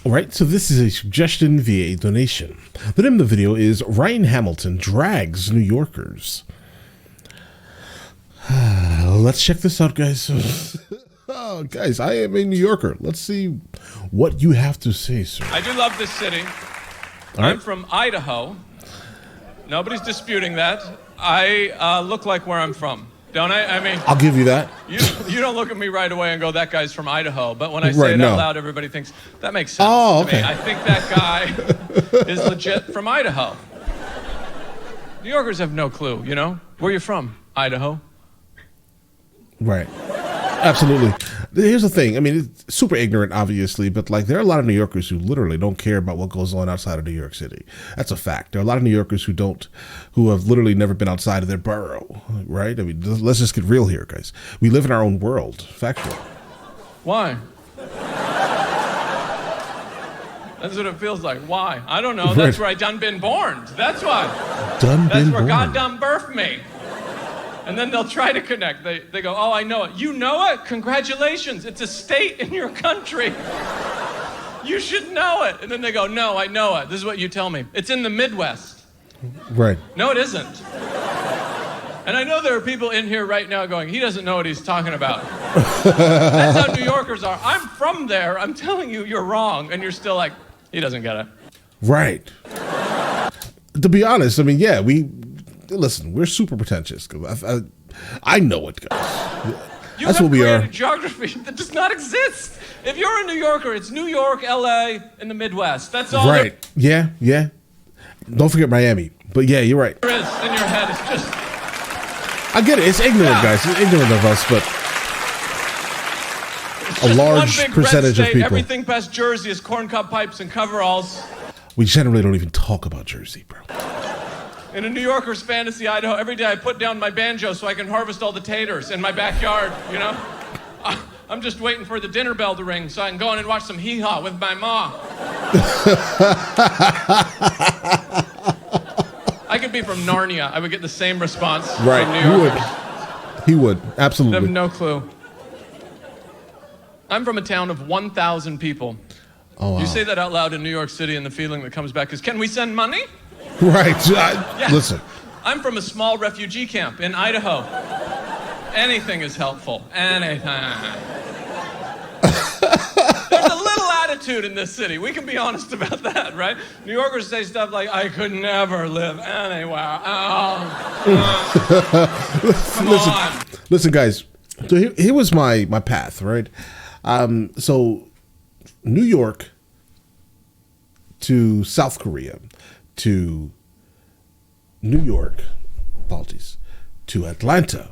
All right, so this is a suggestion via a donation. The name of the video is Ryan Hamilton Drags New Yorkers. Let's check this out, guys. Oh, guys, I am a New Yorker. Let's see what you have to say, sir. I do love this city. I'm from Idaho. Nobody's disputing that. I look like where I'm from, don't I? I mean, I'll give you that. You don't look at me right away and go, that guy's from Idaho. But when I say it out loud, everybody thinks, that makes sense to me. I think that guy is legit from Idaho. New Yorkers have no clue, you know? Where are you from? Idaho. Right. Absolutely. Here's the thing. I mean, it's super ignorant, obviously, but like there are a lot of New Yorkers who literally don't care about what goes on outside of New York City. That's a fact. There are a lot of New Yorkers who have literally never been outside of their borough, right? I mean, let's just get real here, guys. We live in our own world, factual. Why? That's what it feels like. Why? I don't know. That's where I done been born. That's why. That's where God done birthed me. And then they'll try to connect. They go, oh, I know it. You know it? Congratulations. It's a state in your country. You should know it. And then they go, no, I know it. This is what you tell me. It's in the Midwest. Right. No, it isn't. And I know there are people in here right now going, he doesn't know what he's talking about. That's how New Yorkers are. I'm from there. I'm telling you, you're wrong. And you're still like, he doesn't get it. Right. To be honest, I mean, yeah, listen, we're super pretentious. I know it, guys. That's what we are. You have geography that does not exist. If you're a New Yorker, it's New York, LA, and the Midwest. That's all. Right. Yeah. Don't forget Miami. But yeah, you're right. There is in your head. It's just. I get it. It's ignorant, guys. It's ignorant of us, but a large percentage of people. Everything past Jersey is corncob pipes and coveralls. We generally don't even talk about Jersey, bro. In a New Yorker's fantasy, Idaho, every day I put down my banjo so I can harvest all the taters in my backyard, you know? I'm just waiting for the dinner bell to ring so I can go in and watch some hee-haw with my mom. I could be from Narnia. I would get the same response from New Yorkers. He would. Absolutely. I have no clue. I'm from a town of 1,000 people. Oh, wow. You say that out loud in New York City and the feeling that comes back is, can we send money? Right. Listen. I'm from a small refugee camp in Idaho. Anything is helpful. Anything. There's a little attitude in this city. We can be honest about that, right? New Yorkers say stuff like, I could never live anywhere. Come on. Listen, guys. So here was my path, right? So New York to South Korea to New York, apologies, to Atlanta,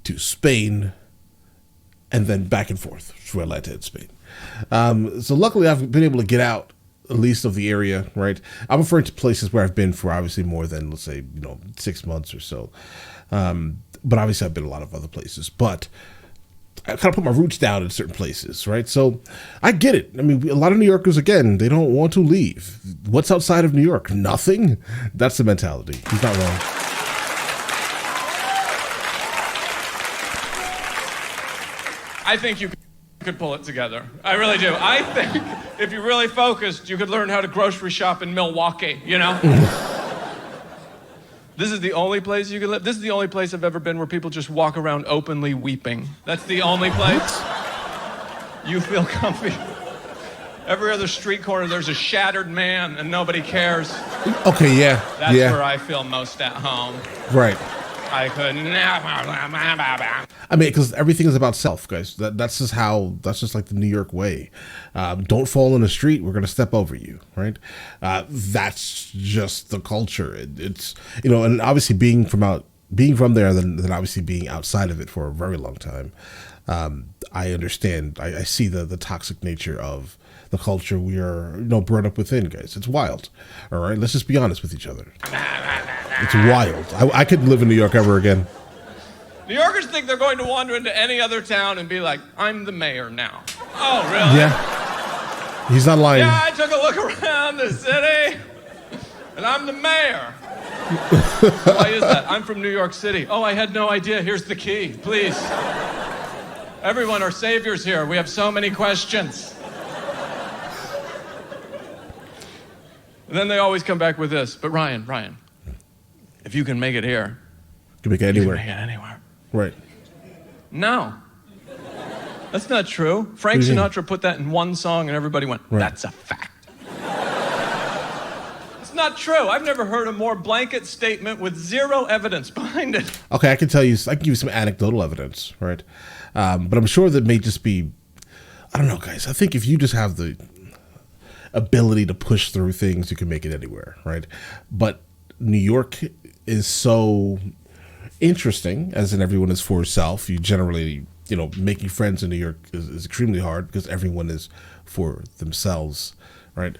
to Spain, and then back and forth through Atlanta and Spain. So luckily I've been able to get out at least of the area, right? I'm referring to places where I've been for obviously more than, let's say, 6 months or so. But obviously I've been a lot of other places, but I kind of put my roots down in certain places, right? So I get it. I mean, a lot of New Yorkers, again, they don't want to leave. What's outside of New York? Nothing? That's the mentality. He's not wrong. I think you could pull it together. I really do. I think if you really focused, you could learn how to grocery shop in Milwaukee, you know? This is the only place you can live. This is the only place I've ever been where people just walk around openly weeping. That's the only place you feel comfy. Every other street corner, there's a shattered man and nobody cares. Okay, yeah. That's where I feel most at home. Right. I could never. I mean, because everything is about self, guys. That's just like the New York way. Don't fall in the street. We're going to step over you, right? That's just the culture. It's, and obviously being from there, then obviously being outside of it for a very long time. I understand. I see the toxic nature of the culture we are, brought up within, guys. It's wild. All right, let's just be honest with each other. It's wild. I couldn't live in New York ever again. New Yorkers think they're going to wander into any other town and be like, I'm the mayor now. Oh, really? Yeah. He's not lying. Yeah, I took a look around the city, and I'm the mayor. Why is that? I'm from New York City. Oh, I had no idea. Here's the key, please. Everyone are saviors here. We have so many questions. And then they always come back with this. But Ryan, if you can make it here, you can make it anywhere. You can make it anywhere. Right. No. That's not true. Frank Sinatra put that in one song and everybody went, that's a fact. It's not true. I've never heard a more blanket statement with zero evidence behind it. Okay, I can give you some anecdotal evidence, right? But I'm sure that may just be, I don't know, guys. I think if you just have the ability to push through things, you can make it anywhere, right? But New York is so interesting, as in everyone is for herself. You generally, making friends in New York is extremely hard because everyone is for themselves, right?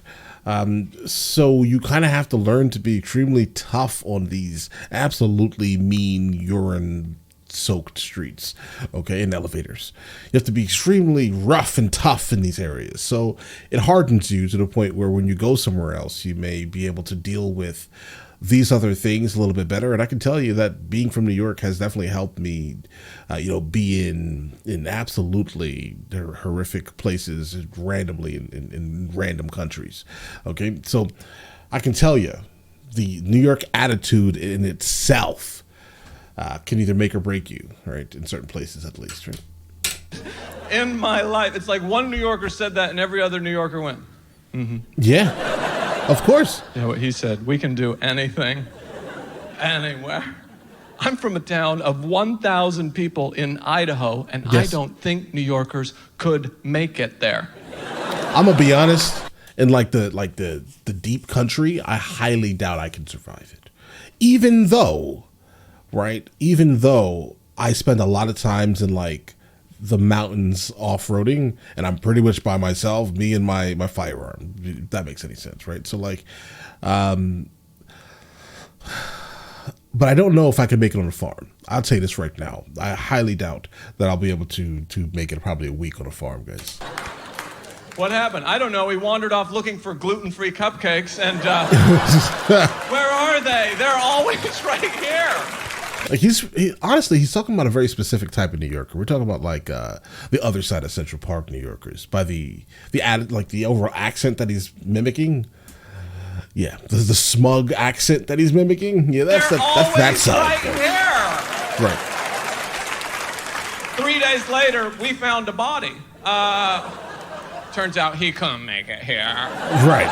So you kind of have to learn to be extremely tough on these absolutely mean urine-soaked streets, okay, in elevators. You have to be extremely rough and tough in these areas. So it hardens you to the point where when you go somewhere else, you may be able to deal with these other things a little bit better. And I can tell you that being from New York has definitely helped me, be in absolutely horrific places randomly in random countries. Okay. So I can tell you the New York attitude in itself can either make or break you, right? In certain places, at least, right? In my life, it's like one New Yorker said that and every other New Yorker went, mm-hmm. Yeah. Of course. Yeah, what he said, we can do anything, anywhere. I'm from a town of 1,000 people in Idaho, and I don't think New Yorkers could make it there. I'm gonna be honest, in the deep country, I highly doubt I can survive it. Even though I spend a lot of times in the mountains off-roading, and I'm pretty much by myself, me and my firearm, if that makes any sense, right? So but I don't know if I can make it on a farm. I'll tell you this right now. I highly doubt that I'll be able to make it probably a week on a farm, guys. What happened? I don't know. We wandered off looking for gluten-free cupcakes, and where are they? They're always right here. Honestly, he's talking about a very specific type of New Yorker. We're talking about the other side of Central Park New Yorkers by the overall accent that he's mimicking. Yeah, the smug accent that he's mimicking. Yeah, that's that side. Right here. 3 days later, we found a body. Turns out he couldn't make it here. Right.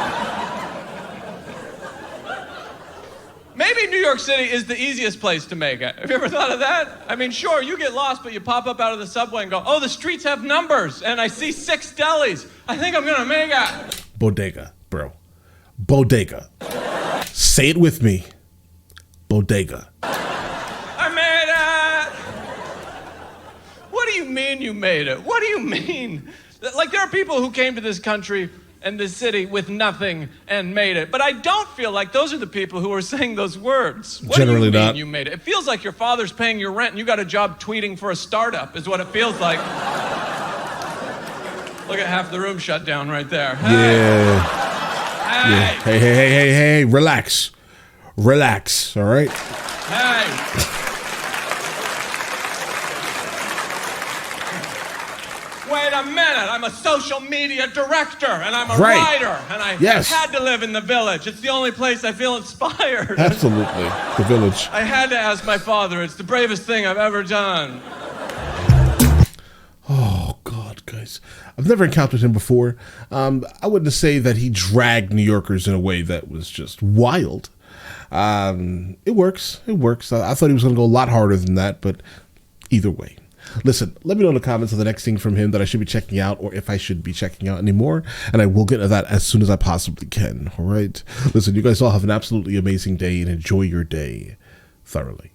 Maybe New York City is the easiest place to make it. Have you ever thought of that? I mean, sure, you get lost, but you pop up out of the subway and go, oh, the streets have numbers, and I see 6 delis. I think I'm gonna make it. Bodega, bro. Bodega. Say it with me. Bodega. I made it. What do you mean you made it? What do you mean? There are people who came to this country and this city with nothing and made it. But I don't feel like those are the people who are saying those words. What Generally do you mean not. You made it? It feels like your father's paying your rent and you got a job tweeting for a startup is what it feels like. Look at half the room shut down right there. Hey. Yeah. Hey. Yeah. Hey. Relax, all right? Hey. Wait a minute, I'm a social media director, and I'm a writer, and I had to live in the village. It's the only place I feel inspired. Absolutely, the village. I had to ask my father. It's the bravest thing I've ever done. Oh, God, guys. I've never encountered him before. I wouldn't say that he dragged New Yorkers in a way that was just wild. It works. I thought he was going to go a lot harder than that, but either way. Listen, let me know in the comments of the next thing from him that I should be checking out or if I should be checking out anymore, and I will get to that as soon as I possibly can, all right? Listen, you guys all have an absolutely amazing day and enjoy your day thoroughly.